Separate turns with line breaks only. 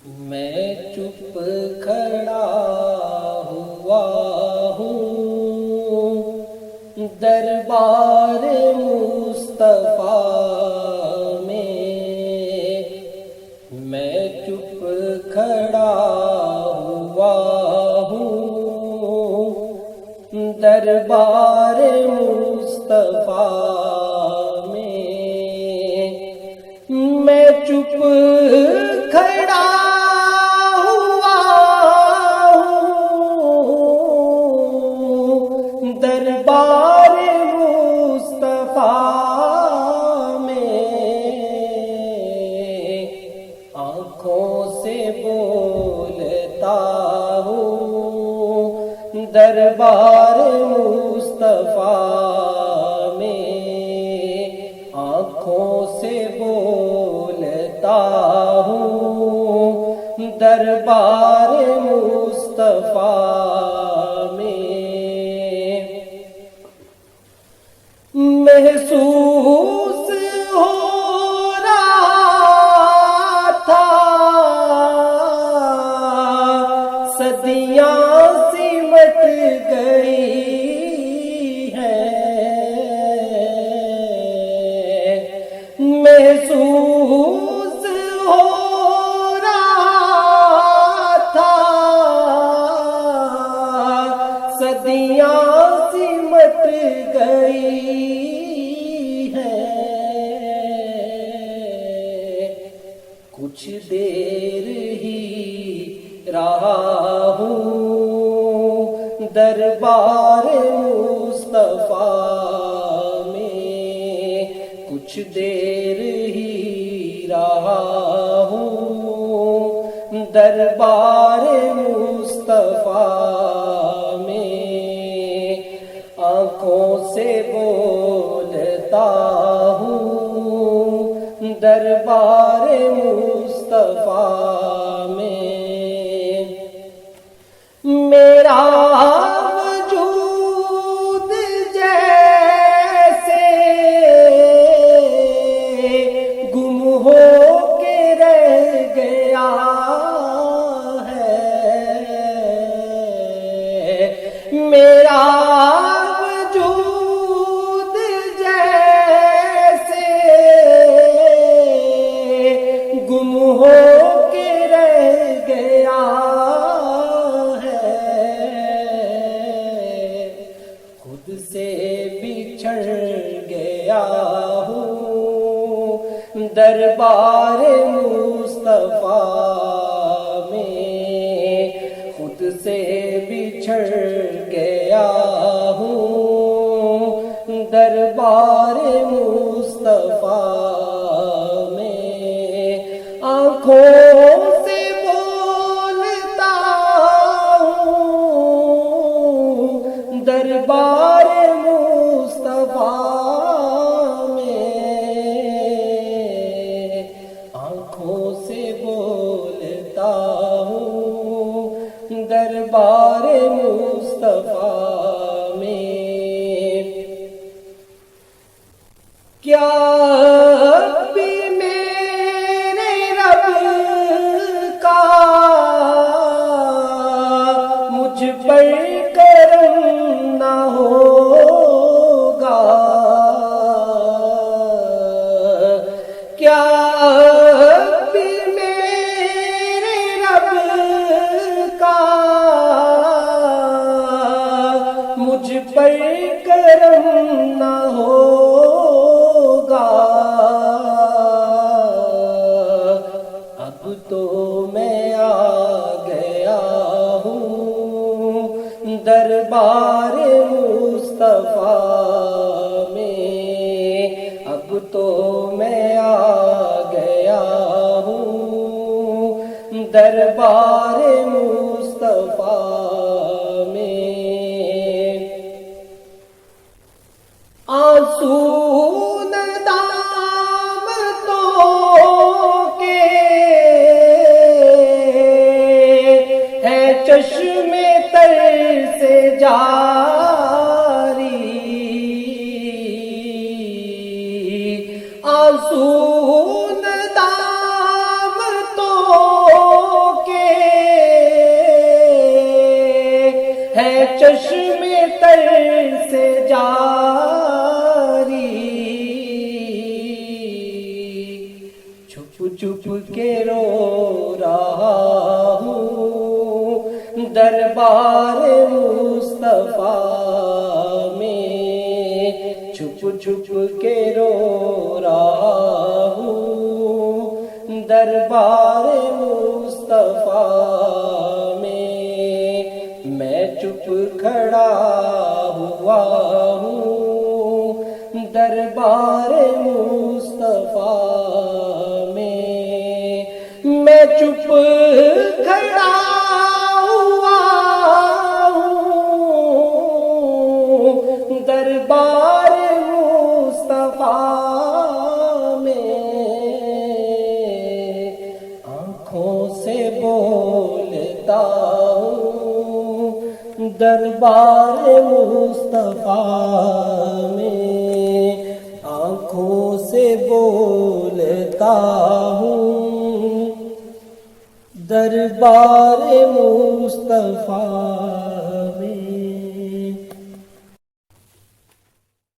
میں چپ کھڑا ہوا ہوں دربار مصطفیٰ میں چپ کھڑا ہوا ہوں دربار مصطفیٰ میں چپ کھڑا ہوا ہوں دربار مصطفیٰ میں آنکھوں سے بولتا ہوں دربار مصطفیٰ میں آنکھوں سے بولتا ہوں دربار مصطفیٰ میں محسوس ہو رہا تھا صدیاں سمٹ گئی محسوس ہو رہا تھا صدیاں سمٹ گئی ہیں کچھ دیر ہی رہا ہوں دربار مصطفیٰ میں کچھ دیر ہی رہا ہوں دربار مصطفیٰ میں آنکھوں سے بولتا ہوں دربار مصطفیٰ میں میرا وجود جیسے گم ہو کے رہ گیا ہے میرا وجود جیسے گم ہو کے رہ گیا خود سے بچھڑ گیا ہوں دربار مصطفیٰ میں خود سے بچھڑ گیا ہوں دربار مصطفیٰ میں آنکھوں سے بولتا ہوں دربار مصطفیٰ میں آنکھوں سے بولتا ہوں دربار مصطفیٰ میں کیا بھی میرے رب کا مجھ پر کرم نہ ہوگا کیا بھی میرے رب کا مجھ پر کرم نہ ہوگا اب تو میں آ گیا ہوں دربار مصطفیٰ میں اب تو میں آ گیا ہوں دربار مصطفیٰ میں آنسو ندامتوں کے ہے چشمے تر سے جاری آنسو ندامتوں چھپ چھپ کے رو رہا ہوں دربار مصطفیٰ میں، چھپ چھپ کے رو رہا ہوں دربار مصطفیٰ میں چپ کھڑا ہوا ہوں دربار مصطفیٰ میں چپ کھڑا ہوا ہوں دربار مصطفیٰ میں، آنکھوں سے بولتا ہوں دربار مصطفیٰ میں، آنکھوں سے بولتا ہوں دربار مصطفیٰ